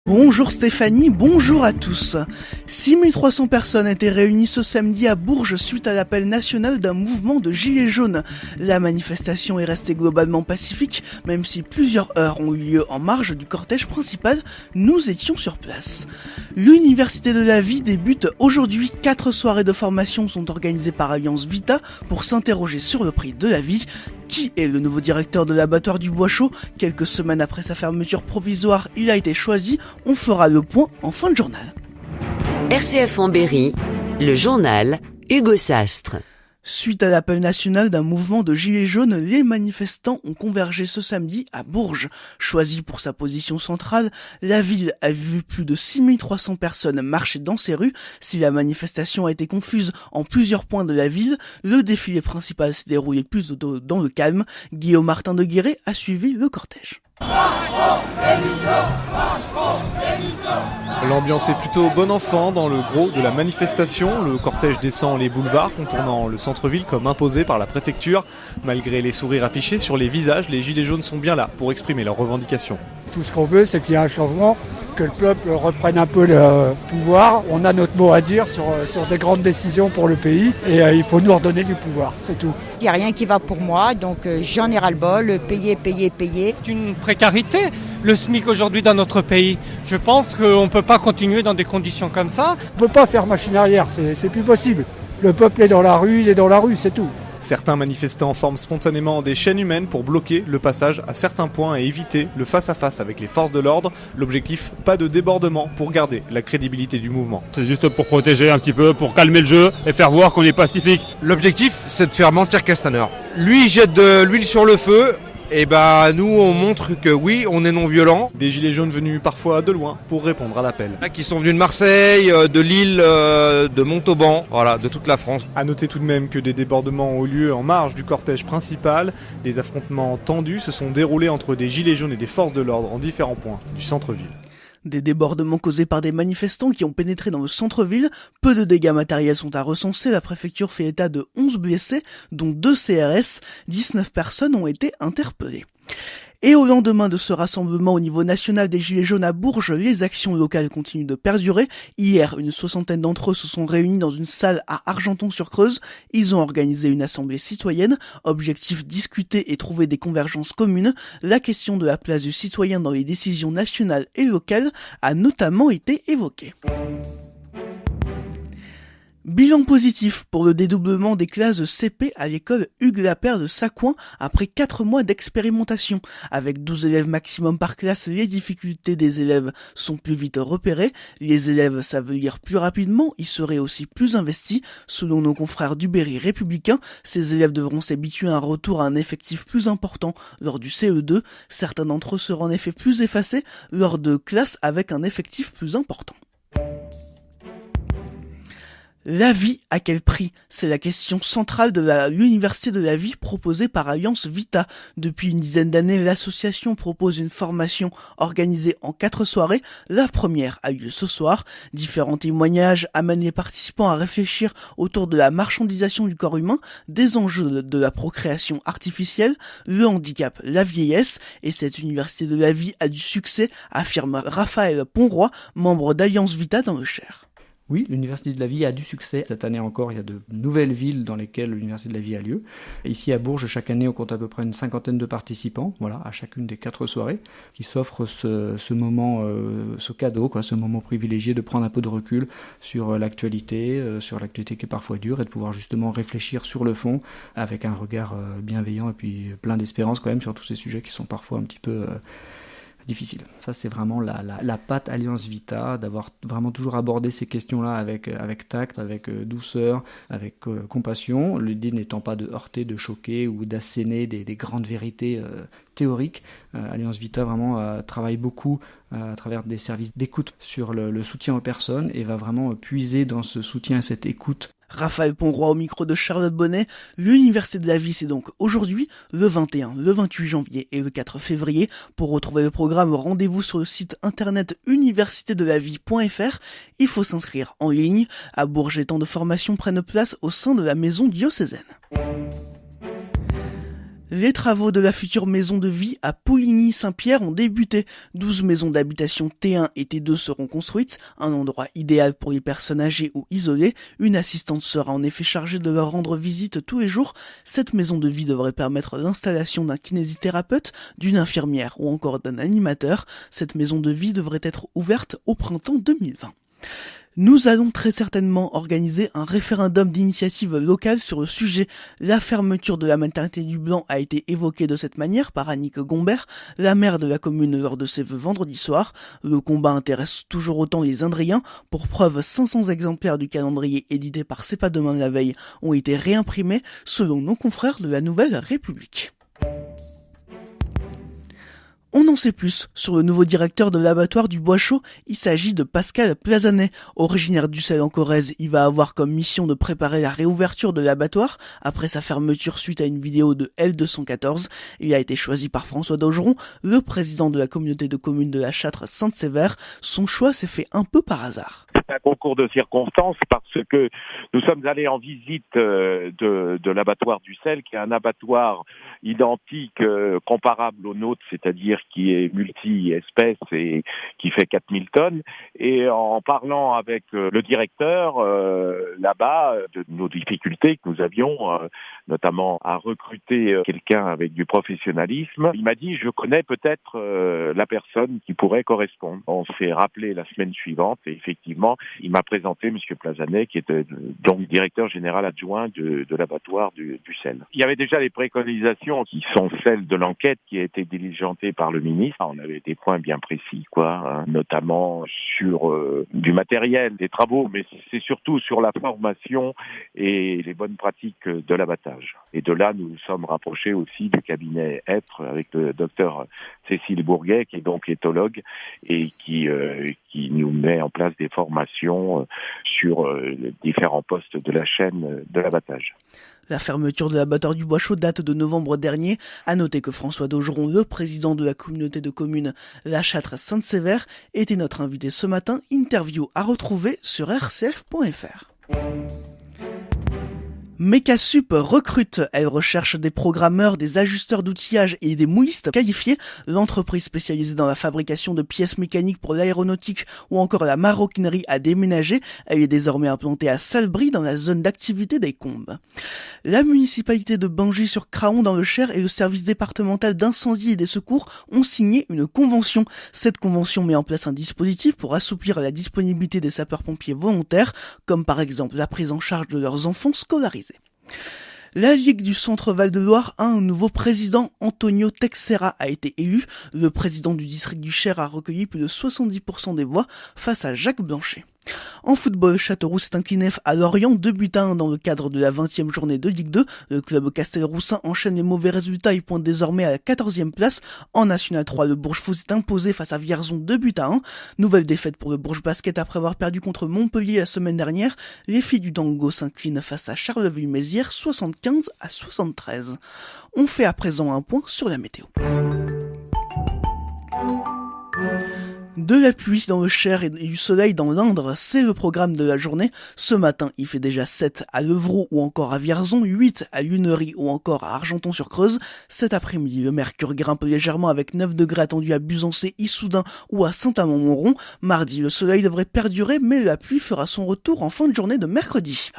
Bonjour Stéphanie, bonjour à tous. 6300 personnes étaient réunies ce samedi à Bourges suite à l'appel national d'un mouvement de gilets jaunes. La manifestation est restée globalement pacifique, même si plusieurs heures ont eu lieu en marge du cortège principal, nous étions sur place. L'Université de la Vie débute aujourd'hui. 4 soirées de formation sont organisées par Alliance Vita pour s'interroger sur le prix de la vie. Qui est le nouveau directeur de l'abattoir du Bois Chaud ? Quelques semaines après sa fermeture provisoire, il a été choisi. On fera le point en fin de journal. RCF en Berry, le journal Hugo Sastre. Suite à l'appel national d'un mouvement de gilets jaunes, les manifestants ont convergé ce samedi à Bourges. Choisie pour sa position centrale, la ville a vu plus de 6300 personnes marcher dans ses rues. Si la manifestation a été confuse en plusieurs points de la ville, le défilé principal s'est déroulé plutôt dans le calme. Guillaume Martin de Guéret a suivi le cortège. L'ambiance est plutôt bon enfant dans le gros de la manifestation. Le cortège descend les boulevards, contournant le centre-ville comme imposé par la préfecture. Malgré les sourires affichés sur les visages, les gilets jaunes sont bien là pour exprimer leurs revendications. Tout ce qu'on veut, c'est qu'il y ait un changement, que le peuple reprenne un peu le pouvoir. On a notre mot à dire sur des grandes décisions pour le pays et il faut nous redonner du pouvoir, c'est tout. Il n'y a rien qui va pour moi, donc j'en ai ras-le-bol, payer. C'est une précarité, le SMIC aujourd'hui dans notre pays. Je pense qu'on ne peut pas continuer dans des conditions comme ça. On ne peut pas faire machine arrière, c'est plus possible. Le peuple est dans la rue, il est dans la rue, c'est tout. Certains manifestants forment spontanément des chaînes humaines pour bloquer le passage à certains points et éviter le face-à-face avec les forces de l'ordre. L'objectif, pas de débordement pour garder la crédibilité du mouvement. C'est juste pour protéger un petit peu, pour calmer le jeu et faire voir qu'on est pacifique. L'objectif, c'est de faire mentir Castaner. Lui, il jette de l'huile sur le feu. Et nous on montre que oui, on est non violent. Des gilets jaunes venus parfois de loin pour répondre à l'appel. Qui sont venus de Marseille, de Lille, de Montauban, voilà, de toute la France. À noter tout de même que des débordements ont lieu en marge du cortège principal. Des affrontements tendus se sont déroulés entre des gilets jaunes et des forces de l'ordre en différents points du centre-ville. Des débordements causés par des manifestants qui ont pénétré dans le centre-ville. Peu de dégâts matériels sont à recenser. La préfecture fait état de 11 blessés, dont 2 CRS. 19 personnes ont été interpellées. Et au lendemain de ce rassemblement au niveau national des Gilets jaunes à Bourges, les actions locales continuent de perdurer. Hier, une 60aine d'entre eux se sont réunis dans une salle à Argenton-sur-Creuse. Ils ont organisé une assemblée citoyenne. Objectif, discuter et trouver des convergences communes. La question de la place du citoyen dans les décisions nationales et locales a notamment été évoquée. Bilan positif pour le dédoublement des classes de CP à l'école Hugues Lapère de Sacoin après 4 mois d'expérimentation. Avec 12 élèves maximum par classe, les difficultés des élèves sont plus vite repérées. Les élèves savent lire plus rapidement, ils seraient aussi plus investis. Selon nos confrères du Berry républicain, ces élèves devront s'habituer à un retour à un effectif plus important lors du CE2. Certains d'entre eux seront en effet plus effacés lors de classes avec un effectif plus important. La vie, à quel prix ? C'est la question centrale de l'Université de la Vie proposée par Alliance Vita. Depuis une dizaine d'années, l'association propose une formation organisée en 4 soirées. La première a lieu ce soir. Différents témoignages amènent les participants à réfléchir autour de la marchandisation du corps humain, des enjeux de la procréation artificielle, le handicap, la vieillesse. Et cette Université de la Vie a du succès, affirme Raphaël Ponroy, membre d'Alliance Vita dans le Cher. Oui, l'Université de la Vie a du succès. Cette année encore, il y a de nouvelles villes dans lesquelles l'Université de la Vie a lieu. Ici à Bourges, chaque année, on compte à peu près une 50aine de participants, voilà, à chacune des 4 soirées, qui s'offrent ce moment, ce cadeau, ce moment privilégié de prendre un peu de recul sur l'actualité qui est parfois dure, et de pouvoir justement réfléchir sur le fond avec un regard bienveillant et puis plein d'espérance quand même sur tous ces sujets qui sont parfois un petit peu difficile. Ça, c'est vraiment la patte Alliance Vita, d'avoir vraiment toujours abordé ces questions-là avec tact, avec douceur, avec compassion. L'idée n'étant pas de heurter, de choquer ou d'asséner des grandes vérités théoriques. Alliance Vita vraiment travaille beaucoup à travers des services d'écoute sur le soutien aux personnes et va vraiment puiser dans ce soutien et cette écoute. Raphaël Ponroy au micro de Charlotte Bonnet. L'Université de la Vie, c'est donc aujourd'hui, le 21, le 28 janvier et le 4 février. Pour retrouver le programme, rendez-vous sur le site internet universitédelavie.fr. Il faut s'inscrire en ligne. À Bourges, tant de formations prennent place au sein de la maison diocésaine. Les travaux de la future maison de vie à Pouligny-Saint-Pierre ont débuté. 12 maisons d'habitation T1 et T2 seront construites, un endroit idéal pour les personnes âgées ou isolées. Une assistante sera en effet chargée de leur rendre visite tous les jours. Cette maison de vie devrait permettre l'installation d'un kinésithérapeute, d'une infirmière ou encore d'un animateur. Cette maison de vie devrait être ouverte au printemps 2020. Nous allons très certainement organiser un référendum d'initiative locale sur le sujet. La fermeture de la maternité du Blanc a été évoquée de cette manière par Annick Gombert, la maire de la commune lors de ses vœux vendredi soir. Le combat intéresse toujours autant les Indriens. Pour preuve, 500 exemplaires du calendrier édité par C'est pas demain la veille ont été réimprimés selon nos confrères de la Nouvelle République. On en sait plus sur le nouveau directeur de l'abattoir du Bois Chaud. Il s'agit de Pascal Plazanet. Originaire d'Ussel en Corrèze, il va avoir comme mission de préparer la réouverture de l'abattoir après sa fermeture suite à une vidéo de L214. Il a été choisi par François Daugeron, le président de la communauté de communes de la Châtre Sainte-Sévère. Son choix s'est fait un peu par hasard. C'est un concours de circonstances parce que nous sommes allés en visite de l'abattoir d'Ussel, qui est un abattoir identique, comparable au nôtre, c'est-à-dire qui est multi-espèces et qui fait 4000 tonnes. Et en parlant avec le directeur là-bas de nos difficultés que nous avions, notamment à recruter quelqu'un avec du professionnalisme, il m'a dit « je connais peut-être la personne qui pourrait correspondre ». On s'est rappelé la semaine suivante et effectivement, il m'a présenté M. Plazanet, qui était donc directeur général adjoint de l'abattoir d'Ussel. Il y avait déjà les préconisations qui sont celles de l'enquête qui a été diligentée par le ministre. On avait des points bien précis, notamment sur du matériel, des travaux, mais c'est surtout sur la formation et les bonnes pratiques de l'abattage. Et de là, nous nous sommes rapprochés aussi du cabinet Être avec le docteur Cécile Bourguet, qui est donc éthologue et qui nous met en place des formations sur les différents postes de la chaîne de l'abattage. La fermeture de l'abattoir du Bois Chaud date de novembre dernier. À noter que François Daugeron, le président de la communauté de communes La Châtre Sainte-Sévère, était notre invité ce matin. Interview à retrouver sur rcf.fr. Mecasup recrute. Elle recherche des programmeurs, des ajusteurs d'outillage et des moulistes qualifiés. L'entreprise spécialisée dans la fabrication de pièces mécaniques pour l'aéronautique ou encore la maroquinerie a déménagé. Elle est désormais implantée à Salbris dans la zone d'activité des Combes. La municipalité de Bangis-sur-Craon dans le Cher et le service départemental d'incendie et des secours ont signé une convention. Cette convention met en place un dispositif pour assouplir la disponibilité des sapeurs-pompiers volontaires, comme par exemple la prise en charge de leurs enfants scolarisés. La Ligue du Centre Val-de-Loire a un nouveau président. Antonio Texera a été élu. Le président du district du Cher a recueilli plus de 70% des voix face à Jacques Blanchet. En football, Châteauroux s'est incliné à Lorient 2-1 dans le cadre de la 20e journée de Ligue 2. Le club castelroussin enchaîne les mauvais résultats et pointe désormais à la 14e place. En National 3, le Bourges Foot s'est imposé face à Vierzon 2-1. Nouvelle défaite pour le Bourges Basket après avoir perdu contre Montpellier la semaine dernière. Les filles du Dango s'inclinent face à Charleville-Mézières 75-73. On fait à présent un point sur la météo. De la pluie dans le Cher et du soleil dans l'Indre, c'est le programme de la journée. Ce matin, il fait déjà 7 à Levroux ou encore à Vierzon, 8 à Lunery ou encore à Argenton-sur-Creuse. Cet après-midi, le mercure grimpe légèrement avec 9 degrés attendus à Buzancé, Issoudun ou à Saint-Amand-Montrond. Mardi, le soleil devrait perdurer, mais la pluie fera son retour en fin de journée de mercredi.